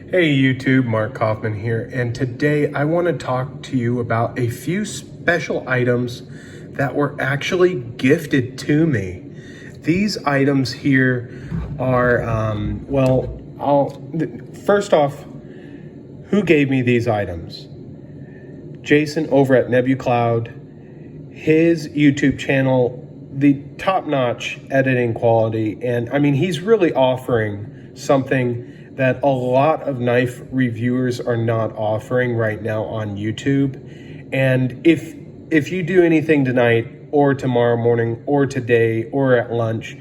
Hey YouTube, Mark Kaufman here, and today I want to talk to you about a few special items that were actually gifted to me. These items here are, first off, who gave me these items? Jason over at NebuQloud, his YouTube channel, the top-notch editing quality, and I mean, he's really offering something that a lot of knife reviewers are not offering right now on YouTube. And if you do anything tonight or tomorrow morning or today or at lunch,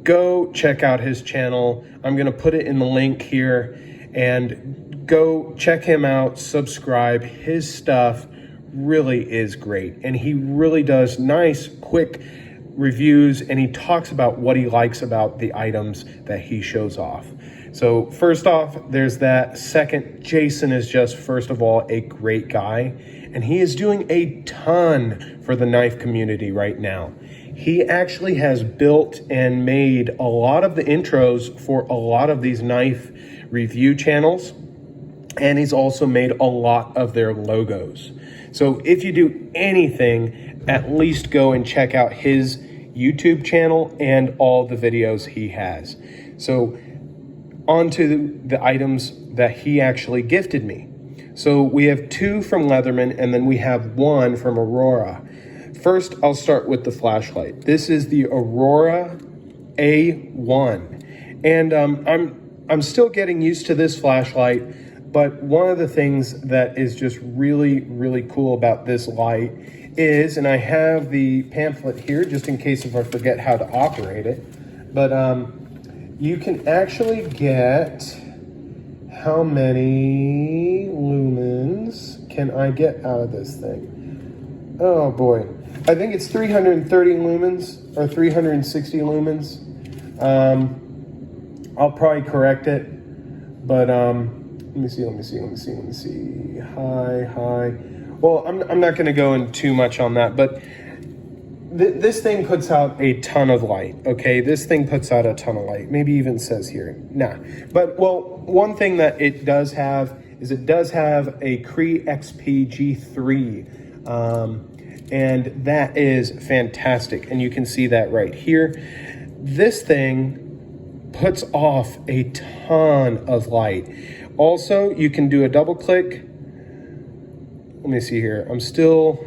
go check out his channel. I'm gonna put it in the link here, and go check him out, subscribe. His stuff really is great, and he really does nice, quick reviews, and he talks about what he likes about the items that he shows off. So first off, there's that. Second, Jason is just, first of all, a great guy, and he is doing a ton for the knife community right now. He actually has built and made a lot of the intros for a lot of these knife review channels, and he's also made a lot of their logos. So if you do anything, at least go and check out his YouTube channel and all the videos he has. So on to the items that he actually gifted me. So we have two from Leatherman, and then we have one from Aurora. First, I'll start with the flashlight. This is the Aurora A1. And I'm still getting used to this flashlight, but one of the things that is just really, really cool about this light is, and I have the pamphlet here just in case if I forget how to operate it, but you can actually get, how many lumens can I get out of this thing? Oh boy, I think it's 330 lumens or 360 lumens. I'll probably correct it, but let me see. Hi. Well, I'm not gonna go in too much on that, but this thing puts out a ton of light, okay? This thing puts out a ton of light. Maybe even says here, nah. But, well, one thing that it does have is it does have a Cree XPG3, and that is fantastic, and you can see that right here. This thing puts off a ton of light. Also, you can do a double click. Let me see here. I'm still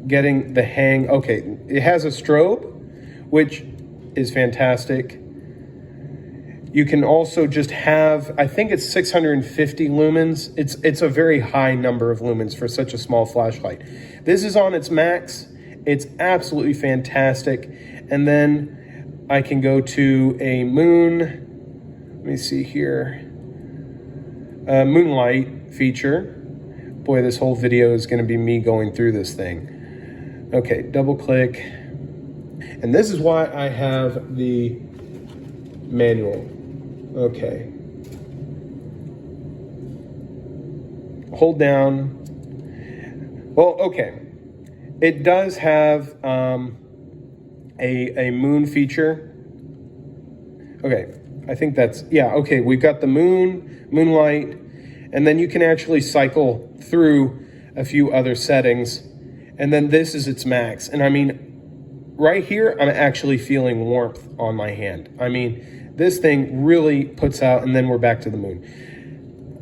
getting the hang. Okay, it has a strobe, which is fantastic. You can also just have, I think it's 650 lumens. It's a very high number of lumens for such a small flashlight. This is on its max. It's absolutely fantastic. And then I can go to a moon. Let me see here. Moonlight feature. Boy, this whole video is going to be me going through this thing. Okay, double click. And this is why I have the manual. Okay. Hold down. Well, okay. It does have a moon feature. Okay, I think that's, yeah, okay. We've got the moonlight, and then you can actually cycle through a few other settings. And then this is its max. And I mean, right here, I'm actually feeling warmth on my hand. I mean, this thing really puts out, and then we're back to the moon.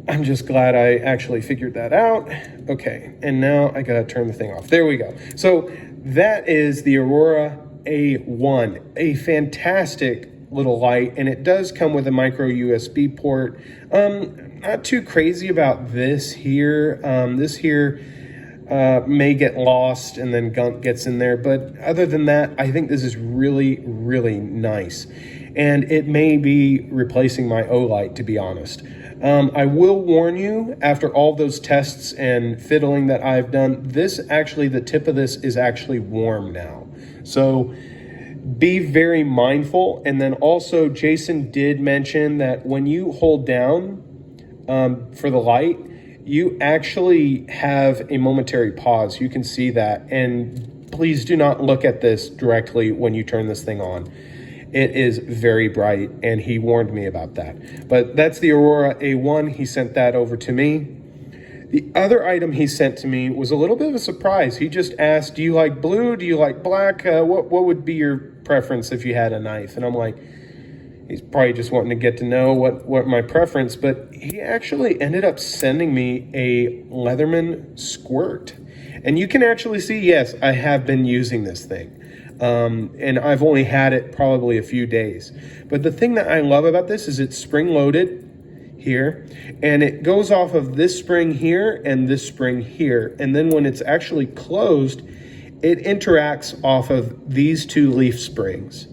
I'm just glad I actually figured that out. Okay, and now I gotta turn the thing off. There we go. So that is the Aurora A1, a fantastic little light, and it does come with a micro USB port. Not too crazy about this here. This here, may get lost and then gunk gets in there, but other than that, I think this is really, really nice, and it may be replacing my Olight, to be honest. I will warn you, after all those tests and fiddling that I've done, this actually, the tip of this is actually warm now, so be very mindful. And then also, Jason did mention that when you hold down for the light, you actually have a momentary pause. You can see that. And please do not look at this directly when you turn this thing on. It is very bright, and he warned me about that. But that's the Aurora A1. He sent that over to me. The other item he sent to me was a little bit of a surprise. He just asked, do you like blue? Do you like black? What would be your preference if you had a knife? And I'm like, he's probably just wanting to get to know what my preference, but he actually ended up sending me a Leatherman Squirt. And you can actually see, yes, I have been using this thing. And I've only had it probably a few days. But the thing that I love about this is it's spring-loaded here, and it goes off of this spring here and this spring here. And then when it's actually closed, it interacts off of these two leaf springs.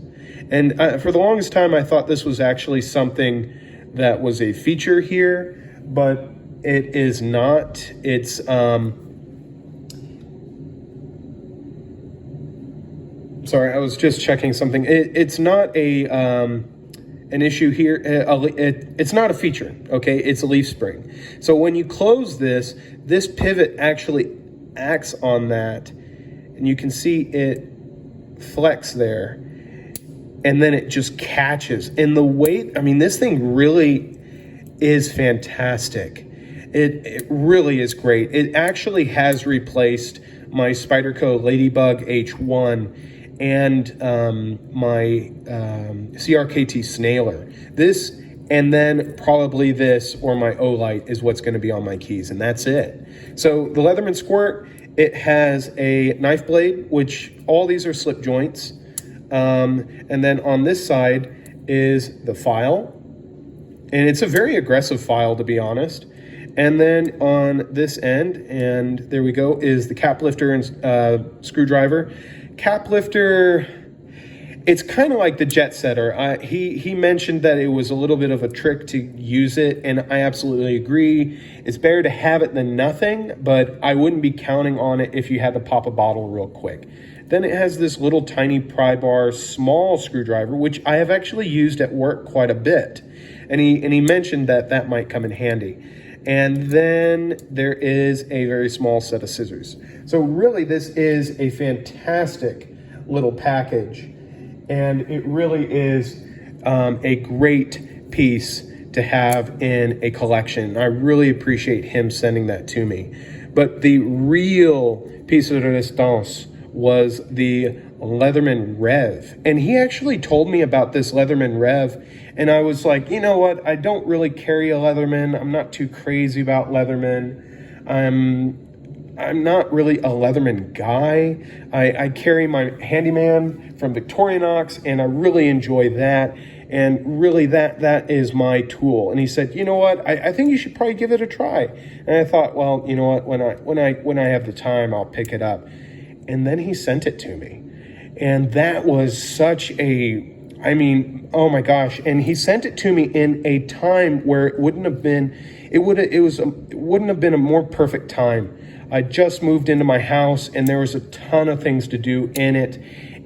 And for the longest time, I thought this was actually something that was a feature here, but it is not. It's, sorry, I was just checking something. It's not an issue here. It's not a feature, okay? It's a leaf spring. So when you close this pivot actually acts on that, and you can see it flex there, and then it just catches. And the weight, I mean, this thing really is fantastic. It really is great. It actually has replaced my Spyderco Ladybug H1 and my CRKT Snailer. This, and then probably this or my Olight is what's going to be on my keys, and that's it. So the Leatherman Squirt, it has a knife blade, which all these are slip joints. And then on this side is the file, and it's a very aggressive file, to be honest. And then on this end, and there we go, is the cap lifter and screwdriver. Cap lifter, it's kind of like the jet setter. He mentioned that it was a little bit of a trick to use it, and I absolutely agree. It's better to have it than nothing, but I wouldn't be counting on it if you had to pop a bottle real quick. Then it has this little tiny pry bar small screwdriver, which I have actually used at work quite a bit. And he mentioned that that might come in handy. And then there is a very small set of scissors. So really, this is a fantastic little package. And it really is a great piece to have in a collection. I really appreciate him sending that to me. But the real piece de resistance was the Leatherman Rev. And he actually told me about this Leatherman Rev, and I was like, you know what? I don't really carry a Leatherman. I'm not too crazy about Leatherman. I'm not really a Leatherman guy. I carry my Handyman from Victorinox, and I really enjoy that. And really that is my tool. And he said, you know what? I think you should probably give it a try. And I thought, well, you know what? When I have the time, I'll pick it up. And then he sent it to me. And that was such a, I mean, oh my gosh. And he sent it to me in a time where it wouldn't have been, it wouldn't have been a more perfect time. I just moved into my house, and there was a ton of things to do in it.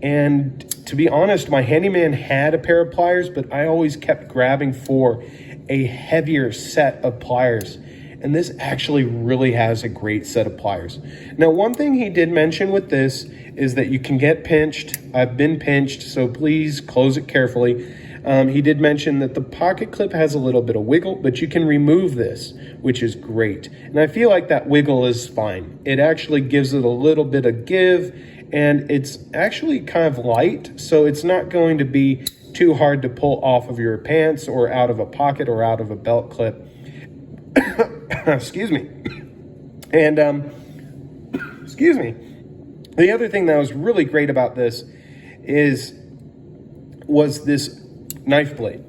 And to be honest, my Handyman had a pair of pliers, but I always kept grabbing for a heavier set of pliers. And this actually really has a great set of pliers. Now, one thing he did mention with this is that you can get pinched. I've been pinched, so please close it carefully. He did mention that the pocket clip has a little bit of wiggle, but you can remove this, which is great. And I feel like that wiggle is fine. It actually gives it a little bit of give, and it's actually kind of light, so it's not going to be too hard to pull off of your pants or out of a pocket or out of a belt clip. Excuse me. And excuse me. The other thing that was really great about this was this knife blade.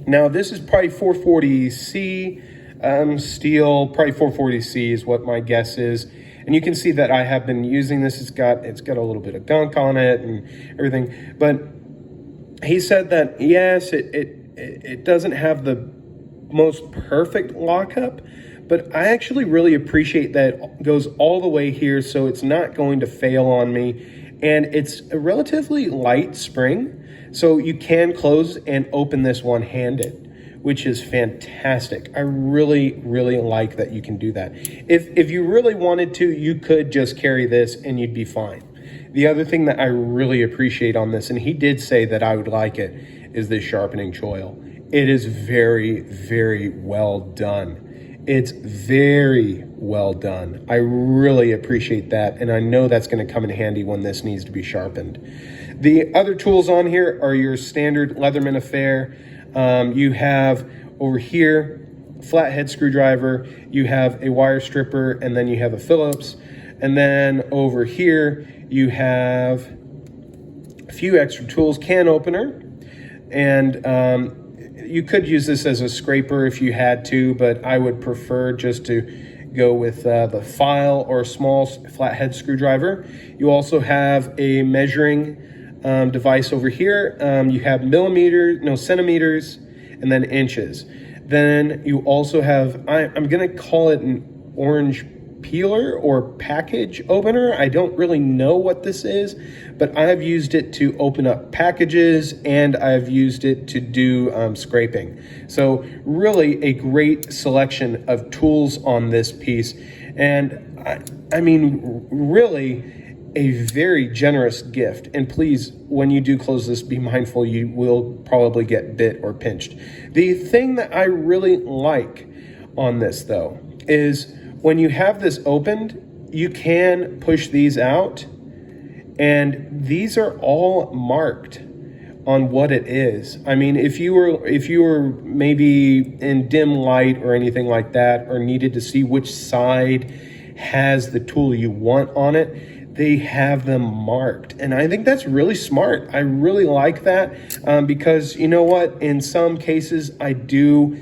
Now this is probably 440C steel, probably 440C is what my guess is. And you can see that I have been using this. It's got a little bit of gunk on it and everything. But he said that yes, it doesn't have the most perfect lockup, but I actually really appreciate that it goes all the way here, so it's not going to fail on me. And it's a relatively light spring, so you can close and open this one-handed, which is fantastic. I really, really like that you can do that. If you really wanted to, you could just carry this and you'd be fine. The other thing that I really appreciate on this, and he did say that I would like it, is this sharpening choil. It is very, very well done. It's very well done. I really appreciate that, and I know that's going to come in handy when this needs to be sharpened. The other tools on here are your standard Leatherman affair. You have over here flathead screwdriver, you have a wire stripper, and then you have a Phillips. And then over here you have a few extra tools, can opener, and you could use this as a scraper if you had to, but I would prefer just to go with the file or small flathead screwdriver. You also have a measuring device over here. You have centimeters, and then inches. Then you also have, I'm gonna call it an orange peeler or package opener. I don't really know what this is, but I've used it to open up packages, and I've used it to do scraping. So really a great selection of tools on this piece. And I mean, really a very generous gift. And please, when you do close this, be mindful you will probably get bit or pinched. The thing that I really like on this though is when you have this opened, you can push these out, and these are all marked on what it is. I mean, if you were maybe in dim light or anything like that, or needed to see which side has the tool you want on it, they have them marked. And I think that's really smart. I really like that because you know what? In some cases to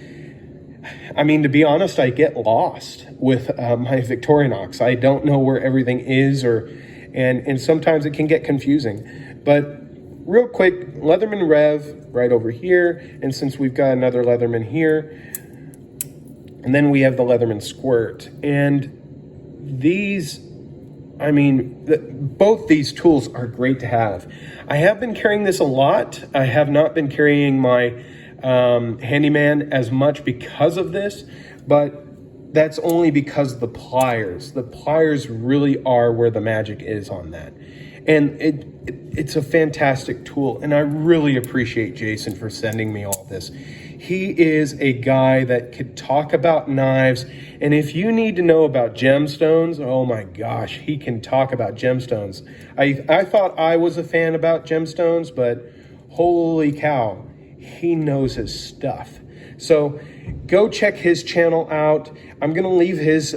be honest, I get lost with my Victorinox. I don't know where everything is, and sometimes it can get confusing. But real quick, Leatherman Rev right over here, and since we've got another Leatherman here, and then we have the Leatherman Squirt. And these, both these tools are great to have. I have been carrying this a lot. I have not been carrying my handyman as much because of this, but that's only because of the pliers. The pliers really are where the magic is on that. And it's a fantastic tool, and I really appreciate Jason for sending me all this. He is a guy that could talk about knives, and if you need to know about gemstones, oh my gosh, he can talk about gemstones. I thought I was a fan about gemstones, but holy cow, he knows his stuff. So go check his channel out. I'm gonna leave his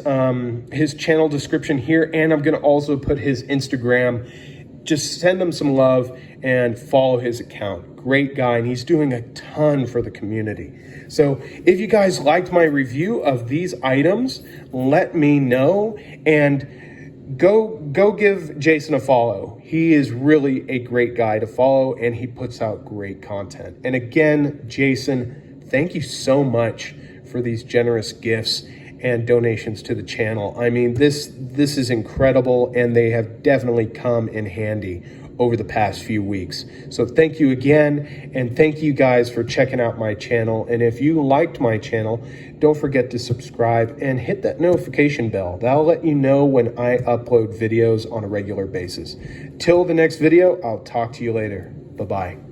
channel description here, and I'm gonna also put his Instagram. Just send him some love and follow his account. Great guy, and he's doing a ton for the community. So if you guys liked my review of these items, let me know, and go give Jason a follow. He is really a great guy to follow, and he puts out great content. And again, Jason, thank you so much for these generous gifts and donations to the channel. I mean, this is incredible, and they have definitely come in handy over the past few weeks. So thank you again, and thank you guys for checking out my channel. And if you liked my channel, don't forget to subscribe and hit that notification bell. That'll let you know when I upload videos on a regular basis. Till the next video, I'll talk to you later. Bye-bye.